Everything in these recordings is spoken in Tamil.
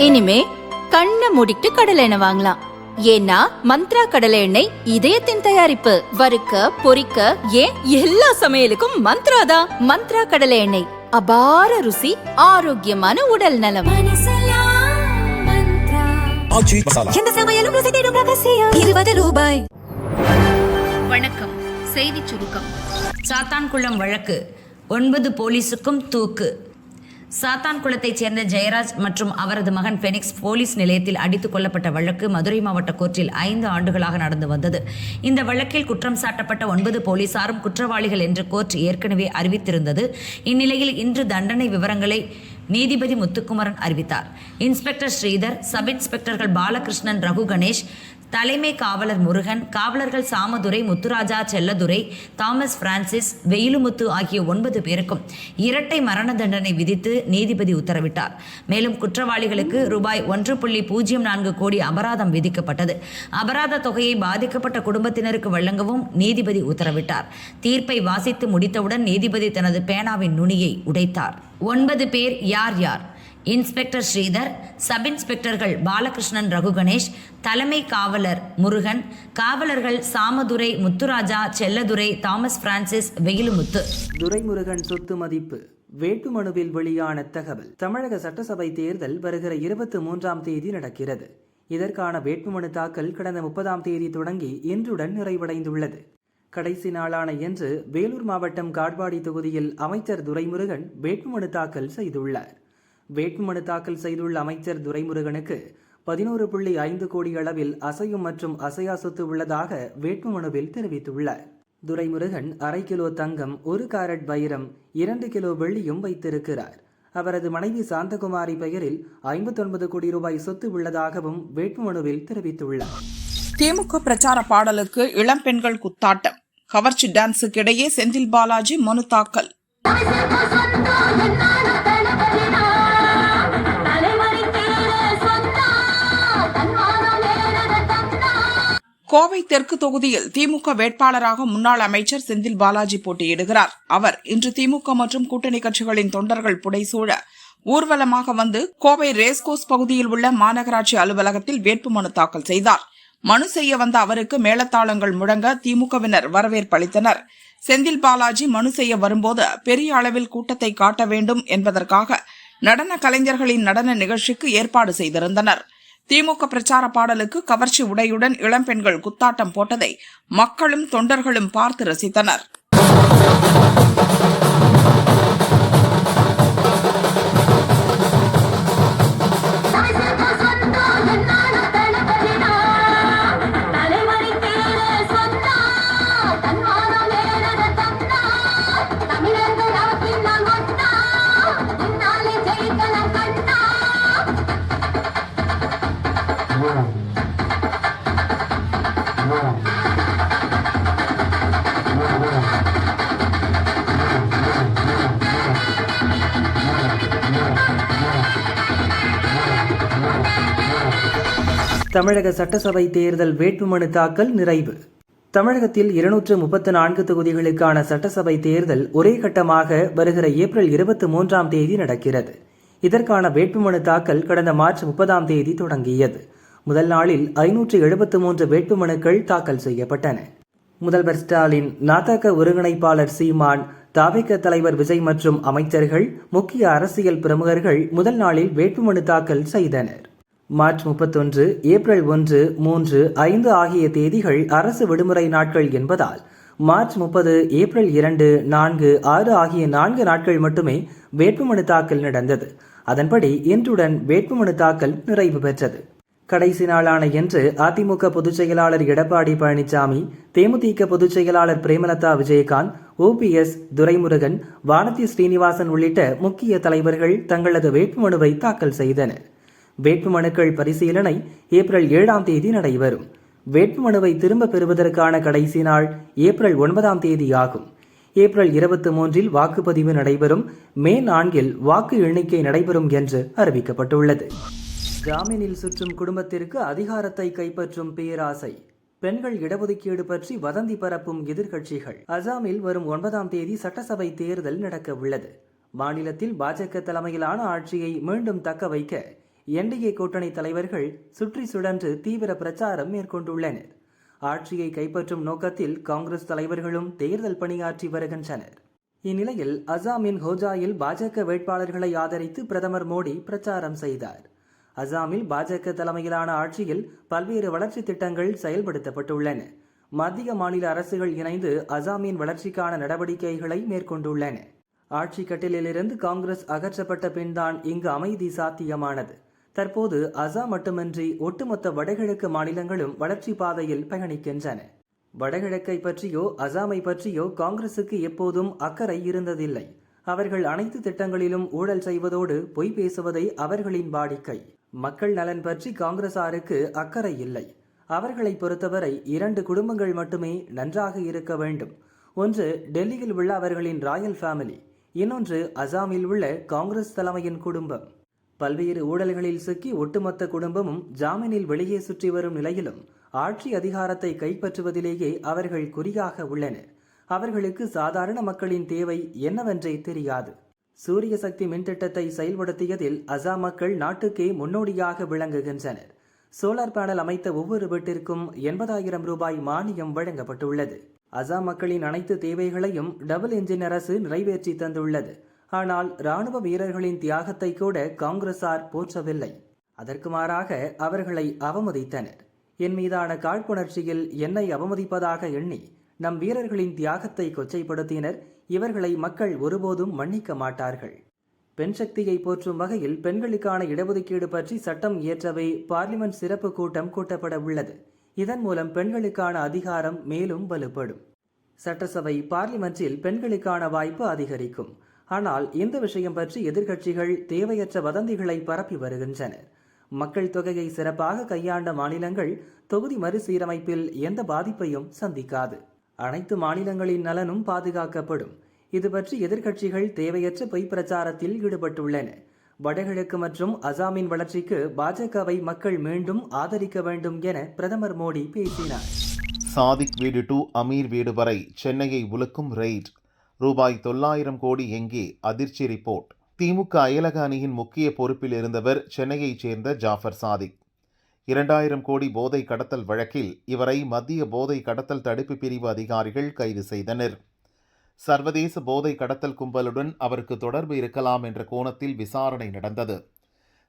இனிமே கண்ணை மூடிட்டு கடலை எண்ணெய் வாங்கலாம். ஏன்னா மந்த்ரா கடலை எண்ணெய் இதயத்தின் தயாரிப்பு. வறுக்க பொரிக்க ஏன் எல்லா சமையலுக்கும் மந்த்ரா தான். மந்த்ரா கடலை எண்ணெய், அபார ருசி, ஆரோக்கியமான உடல் நலம். ரூபாய். வணக்கம். செய்தி சுருக்கம். சாத்தான்குளம் வழக்கு, 9 போலீசுக்கும் தூக்கு. சாத்தான்குளத்தைச் சேர்ந்த ஜெயராஜ் மற்றும் அவரது மகன் பெனிக்ஸ் போலீஸ் நிலையத்தில் அடித்துக் கொல்லப்பட்ட வழக்கு மதுரை மாவட்ட கோர்ட்டில் 5 ஆண்டுகளாக நடந்து வந்தது. இந்த வழக்கில் குற்றம் சாட்டப்பட்ட 9 போலீசாரும் குற்றவாளிகள் என்று கோர்ட் ஏற்கனவே அறிவித்திருந்தது. இந்நிலையில் இன்று தண்டனை விவரங்களை நீதிபதி முத்துக்குமரன் அறிவித்தார். இன்ஸ்பெக்டர் ஸ்ரீதர், சப் இன்ஸ்பெக்டர்கள் பாலகிருஷ்ணன், ரகு கணேஷ், தலைமை காவலர் முருகன், காவலர்கள் சாமதுரை, முத்துராஜா, செல்லதுரை, தாமஸ் பிரான்சிஸ், வெயிலுமுத்து ஆகிய 9 பேருக்கும் இரட்டை மரண தண்டனை விதித்து நீதிபதி உத்தரவிட்டார். மேலும் குற்றவாளிகளுக்கு ரூபாய் 1.04 கோடி அபராதம் விதிக்கப்பட்டது. அபராத தொகையை பாதிக்கப்பட்ட குடும்பத்தினருக்கு வழங்கவும் நீதிபதி உத்தரவிட்டார். தீர்ப்பை வாசித்து முடித்தவுடன் நீதிபதி தனது பேனாவின் நுனியை உடைத்தார். 9 பேர் யார் யார்? இன்ஸ்பெக்டர் ஸ்ரீதர், சப் இன்ஸ்பெக்டர்கள் பாலகிருஷ்ணன், ரகு கணேஷ், தலைமை காவலர் முருகன், காவலர்கள் சாமதுரை, முத்துராஜா, செல்லதுரை, தாமஸ் பிரான்சிஸ், வெயிலுமுத்து. துரைமுருகன் சொத்து மதிப்பு வேட்புமனுவில் வெளியான தகவல். தமிழக சட்டசபை தேர்தல் வருகிற 23ஆம் தேதி நடக்கிறது. இதற்கான வேட்புமனு தாக்கல் கடந்த 30ஆம் தேதி தொடங்கி இன்றுடன் நிறைவடைந்துள்ளது. கடைசி நாளான இன்று வேலூர் மாவட்டம் காட்பாடி தொகுதியில் அமைச்சர் துரைமுருகன் வேட்புமனு தாக்கல் செய்துள்ளார். வேட்புமனு தாக்கல் செய்துள்ள அமைச்சர் துரைமுருகனுக்கு 11.5 கோடி அளவில் அசையும் மற்றும் அசையா சொத்து உள்ளதாக வேட்புமனுவில் தெரிவித்துள்ளார். துரைமுருகன் 1/2 கிலோ தங்கம், 1 கேரட் வைரம், 2 கிலோ வெள்ளியும் வைத்திருக்கிறார். அவரது மனைவி சாந்தகுமாரி பெயரில் 59 கோடி ரூபாய் சொத்து உள்ளதாகவும் வேட்புமனுவில் தெரிவித்துள்ளார். திமுக பிரச்சார பாடலுக்கு இளம் பெண்கள் குத்தாட்டம். கவர்ச்சி டான்ஸுக்கு இடையே செந்தில் பாலாஜி மனு தாக்கல். கோவை தெற்கு தொகுதியில் திமுக வேட்பாளராக முன்னாள் அமைச்சர் செந்தில் பாலாஜி போட்டியிடுகிறார். அவர் இன்று திமுக மற்றும் கூட்டணி கட்சிகளின் தொண்டர்கள் புடைசூழ ஊர்வலமாக வந்து கோவை ரேஸ்கோர்ஸ் பகுதியில் உள்ள மாநகராட்சி அலுவலகத்தில் வேட்புமனு தாக்கல் செய்தார். மனு செய்ய வந்த அவருக்கு மேளதாளங்கள் முழங்க திமுகவினர் வரவேற்பளித்தனர். செந்தில் பாலாஜி மனு செய்ய வரும்போது பெரிய அளவில் கூட்டத்தை காட்ட வேண்டும் என்பதற்காக நடன கலைஞர்களின் நடன நிகழ்ச்சிக்கு ஏற்பாடு செய்திருந்தனர். திமுக பிரச்சார பாடலுக்கு கவர்ச்சி உடையுடன் இளம்பெண்கள் குத்தாட்டம் போட்டதை மக்களும் தொண்டர்களும் பார்த்து ரசித்தனர். தமிழக சட்டசபை தேர்தல் வேட்புமனு தாக்கல் நிறைவு. தமிழகத்தில் 234 தொகுதிகளுக்கான சட்டசபை தேர்தல் ஒரே கட்டமாக வருகிற ஏப்ரல் 23ஆம் தேதி நடக்கிறது. இதற்கான வேட்புமனு தாக்கல் கடந்த மார்ச் 30ஆம் தேதி தொடங்கியது. முதல் நாளில் 573 வேட்புமனுக்கள் தாக்கல் செய்யப்பட்டன. முதல்வர் ஸ்டாலின், நாதக ஒருங்கிணைப்பாளர் சீமான், தவிக தலைவர் விஜய் மற்றும் அமைச்சர்கள், முக்கிய அரசியல் பிரமுகர்கள் முதல் நாளில் வேட்புமனு தாக்கல் செய்தனர். மார்ச் 31, ஏப்ரல் 1, 3, 5 ஆகிய தேதிகள் அரசு விடுமுறை நாட்கள் என்பதால் மார்ச் 30, ஏப்ரல் 2, 4, 6 ஆகிய 4 நாட்கள் மட்டுமே வேட்புமனு தாக்கல் நடந்தது. அதன்படி இன்றுடன் வேட்புமனு தாக்கல் நிறைவு பெற்றது. கடைசி நாளான இன்று அதிமுக பொதுச் செயலாளர் எடப்பாடி பழனிசாமி, தேமுதிக பொதுச் செயலாளர் பிரேமலதா விஜயகாந்த், OPS, துரைமுருகன், வானதி ஸ்ரீனிவாசன் உள்ளிட்ட முக்கிய தலைவர்கள் தங்களது வேட்புமனுவை தாக்கல் செய்தனர். வேட்புமனுக்கள் பரிசீலனை ஏப்ரல் 7ஆம் தேதி நடைபெறும். வேட்புமனுவை திரும்ப பெறுவதற்கான கடைசி நாள் ஏப்ரல் 9ஆம் தேதி ஆகும். ஏப்ரல் 23இல் வாக்குப்பதிவு நடைபெறும். மே 4இல் வாக்கு எண்ணிக்கை நடைபெறும் என்று அறிவிக்கப்பட்டுள்ளது. ஜாமீனில் சுற்றும் குடும்பத்திற்கு அதிகாரத்தை கைப்பற்றும் பேராசை. பெண்கள் இடஒதுக்கீடு பற்றி வதந்தி பரப்பும் எதிர்க்கட்சிகள். அசாமில் வரும் 9ஆம் தேதி சட்டசபை தேர்தல் நடக்க உள்ளது. மாநிலத்தில் பாஜக தலைமையிலான ஆட்சியை மீண்டும் தக்க வைக்க என்டிஏ கூட்டணி தலைவர்கள் சுற்றி சுழன்று தீவிர பிரச்சாரம் மேற்கொண்டுள்ளனர். ஆட்சியை கைப்பற்றும் நோக்கத்தில் காங்கிரஸ் தலைவர்களும் தேர்தல் பணியாற்றி வருகின்றனர். இந்நிலையில் அசாமின் ஹோஜாயில் பாஜக வேட்பாளர்களை ஆதரித்து பிரதமர் மோடி பிரச்சாரம் செய்தார். அசாமில் பாஜக தலைமையிலான ஆட்சியில் பல்வேறு வளர்ச்சி திட்டங்கள் செயல்படுத்தப்பட்டுள்ளன. மத்திய மாநில அரசுகள் இணைந்து அசாமின் வளர்ச்சிக்கான நடவடிக்கைகளை மேற்கொண்டுள்ளன. ஆட்சி கட்டிலிருந்து காங்கிரஸ் அகற்றப்பட்ட பின்தான் இங்கு அமைதி சாத்தியமானது. தற்போது அசாம் மட்டுமின்றி ஒட்டுமொத்த வடகிழக்கு மாநிலங்களும் வளர்ச்சி பாதையில் பயணிக்கின்றன. வடகிழக்கை பற்றியோ அசாமை பற்றியோ காங்கிரசுக்கு எப்போதும் அக்கறை இருந்ததில்லை. அவர்கள் அனைத்து திட்டங்களிலும் ஊழல் செய்வதோடு பொய் பேசுவதை அவர்களின் வாடிக்கை. மக்கள் நலன் பற்றி காங்கிரசாருக்கு அக்கறை இல்லை. அவர்களை பொறுத்தவரை 2 குடும்பங்கள் மட்டுமே நன்றாக இருக்க வேண்டும். ஒன்று டெல்லியில் உள்ள அவர்களின் ராயல் ஃபேமிலி, இன்னொன்று அசாமில் உள்ள காங்கிரஸ் தலைமையின் குடும்பம். பல்வேறு ஊழல்களில் சிக்கி ஒட்டுமொத்த குடும்பமும் ஜாமீனில் வெளியே சுற்றி வரும் நிலையிலும் ஆட்சி அதிகாரத்தை கைப்பற்றுவதிலேயே அவர்கள் குறியாக உள்ளனர். அவர்களுக்கு சாதாரண மக்களின் தேவை என்னவென்றே தெரியாது. சூரிய சக்தி மின்திட்டத்தை செயல்படுத்தியதில் அசாம் மக்கள் நாட்டுக்கே முன்னோடியாக விளங்குகின்றனர். சோலார் பேனல் அமைத்த ஒவ்வொரு வீட்டிற்கும் 80,000 ரூபாய் மானியம் வழங்கப்பட்டுள்ளது. அசாம் மக்களின் அனைத்து தேவைகளையும் டபுள் என்ஜின் அரசு நிறைவேற்றி தந்துள்ளது. ஆனால் ராணுவ வீரர்களின் தியாகத்தை கூட காங்கிரசார் போற்றவில்லை. அதற்கு மாறாக அவர்களை அவமதித்தனர். என் மீதான காழ்ப்புணர்ச்சியில் என்னை அவமதிப்பதாக எண்ணி நம் வீரர்களின் தியாகத்தை கொச்சைப்படுத்தினர். இவர்களை மக்கள் ஒருபோதும் மன்னிக்க மாட்டார்கள். பெண் சக்தியை போற்றும் வகையில் பெண்களுக்கான இடஒதுக்கீடு பற்றி சட்டம் இயற்றவே பார்லிமெண்ட் சிறப்பு கூட்டம் கூட்டப்பட உள்ளது. இதன் மூலம் பெண்களுக்கான அதிகாரம் மேலும் வலுப்படும். சட்டசபை பார்லிமெண்டில் பெண்களுக்கான வாய்ப்பு அதிகரிக்கும். ஆனால் இந்த விஷயம் பற்றி எதிர்க்கட்சிகள் தேவையற்ற வதந்திகளை பரப்பி வருகின்றனர். மக்கள் தொகையை சிறப்பாக கையாண்ட மாநிலங்கள் தொகுதி மறுசீரமைப்பில் எந்த பாதிப்பையும் சந்திக்காது. அனைத்து மாநிலங்களின் நலனும் பாதுகாக்கப்படும். இது பற்றி எதிர்க்கட்சிகள் தேவையற்ற பொய் பிரச்சாரத்தில் ஈடுபட்டுள்ளன. வடகிழக்கு மற்றும் அசாமின் வளர்ச்சிக்கு பாஜகவை மக்கள் மீண்டும் ஆதரிக்க வேண்டும் என பிரதமர் மோடி பேசினார். சாதிக் வீடு டு அமீர் வீடு வரை சென்னையை உலுக்கும் ரெய்ட். ரூபாய் 900 கோடி எங்கே? அதிர்ச்சி ரிப்போர்ட். திமுக அயலக அணியின் முக்கிய பொறுப்பில் இருந்தவர் சென்னையைச் சேர்ந்த ஜாஃபர் சாதிக். 2000 கோடி போதை கடத்தல் வழக்கில் இவரை மத்திய போதை கடத்தல் தடுப்பு பிரிவு அதிகாரிகள் கைது செய்தனர். சர்வதேச போதை கடத்தல் கும்பலுடன் அவருக்கு தொடர்பு இருக்கலாம் என்ற கோணத்தில் விசாரணை நடந்தது.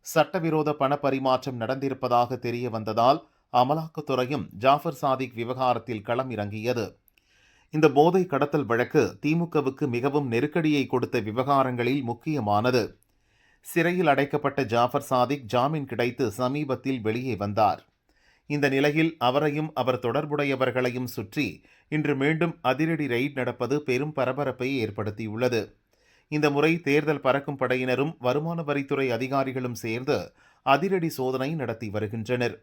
சட்டவிரோத பண பரிமாற்றம் நடந்திருப்பதாக தெரிய வந்ததால் அமலாக்கத்துறையும் ஜாஃபர் சாதிக் விவகாரத்தில் களம் இறங்கியது. இந்த போதை கடத்தல் வழக்கு திமுகவுக்கு மிகவும் நெருக்கடியை கொடுத்த விவகாரங்களில் முக்கியமானது. சிறையில் அடைக்கப்பட்ட ஜாஃபர் சாதிக் ஜாமீன் கிடைத்து சமீபத்தில் வெளியே வந்தார். இந்த நிலையில் அவரையும் அவர் தொடர்புடையவர்களையும் சுற்றி இன்று மீண்டும் அதிரடி ரெய்ட் நடப்பது பெரும் பரபரப்பை ஏற்படுத்தியுள்ளது. இந்த முறை தேர்தல் பறக்கும் படையினரும் வருமான வரித்துறை அதிகாரிகளும் சேர்ந்து அதிரடி சோதனை நடத்தி வருகின்றனர்.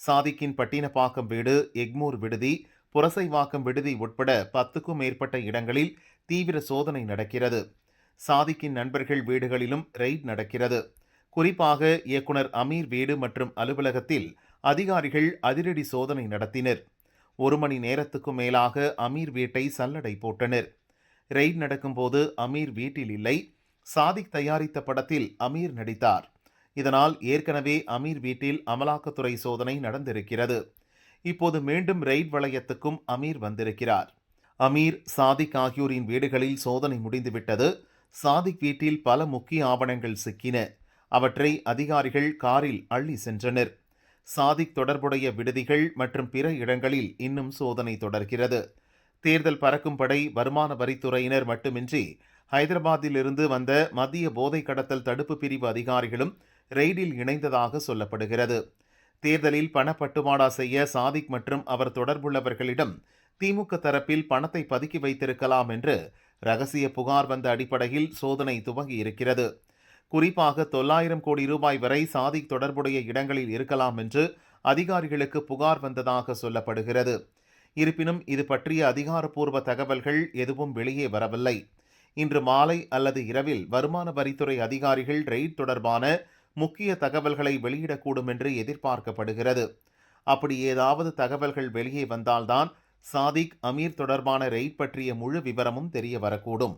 சாதிக்கின் பட்டினப்பாக்கம் வீடு, எக்மூர் விடுதி, புரசைவாக்கம் விடுதி உட்பட 10க்கும் மேற்பட்ட இடங்களில் தீவிர சோதனை நடக்கிறது. சாதிக்கின் நண்பர்கள் வீடுகளிலும் ரெய்ட் நடக்கிறது. குறிப்பாக இயக்குனர் அமீர் வீடு மற்றும் அலுவலகத்தில் அதிகாரிகள் அதிரடி சோதனை நடத்தினர். 1 மணி நேரத்துக்கும் மேலாக அமீர் வீட்டை சல்லடை போட்டனர். ரெய்ட் நடக்கும்போது அமீர் வீட்டில் இல்லை. சாதிக் தயாரித்த படத்தில் அமீர் நடித்தார். இதனால் ஏற்கனவே அமீர் வீட்டில் அமலாக்கத்துறை சோதனை நடந்திருக்கிறது. இப்போது மீண்டும் ரெய்ட் வளையத்துக்கும் அமீர் வந்திருக்கிறார். அமீர், சாதிக் ஆகியோரின் வீடுகளில் சோதனை முடிந்துவிட்டது. சாதிக் வீட்டில் பல முக்கிய ஆவணங்கள் சிக்கின. அவற்றை அதிகாரிகள் காரில் அள்ளி சென்றனர். சாதிக் தொடர்புடைய விடுதிகள் மற்றும் பிற இடங்களில் இன்னும் சோதனை தொடர்கிறது. தேர்தல் பறக்கும் படை, வருமான வரித்துறையினர் மட்டுமின்றி ஹைதராபாத்திலிருந்து வந்த மத்திய போதை கடத்தல் தடுப்பு பிரிவு அதிகாரிகளும் ரெய்டில் இணைந்ததாக சொல்லப்படுகிறது. தேர்தலில் பணப்பட்டுவாடா செய்ய சாதிக் மற்றும் அவர் தொடர்புள்ளவர்களிடம் திமுக தரப்பில் பணத்தை பதுக்கி வைத்திருக்கலாம் என்று ரகசிய புகார் வந்த அடிப்படையில் சோதனை துவங்கியிருக்கிறது. குறிப்பாக 900 கோடி ரூபாய் வரை சாதிக் தொடர்புடைய இடங்களில் இருக்கலாம் என்று அதிகாரிகளுக்கு புகார் வந்ததாக சொல்லப்படுகிறது. இருப்பினும் இது பற்றிய அதிகாரப்பூர்வ தகவல்கள் எதுவும் வெளியே வரவில்லை. இன்று மாலை அல்லது இரவில் வருமான வரித்துறை அதிகாரிகள் ரெய்ட் தொடர்பான முக்கிய தகவல்களை வெளியிடக்கூடும் என்று எதிர்பார்க்கப்படுகிறது. அப்படி ஏதாவது தகவல்கள் வெளியே வந்தால்தான் சாதிக், அமீர் தொடர்பான ரெய்ட் பற்றிய முழு விவரமும் தெரிய வரக்கூடும்.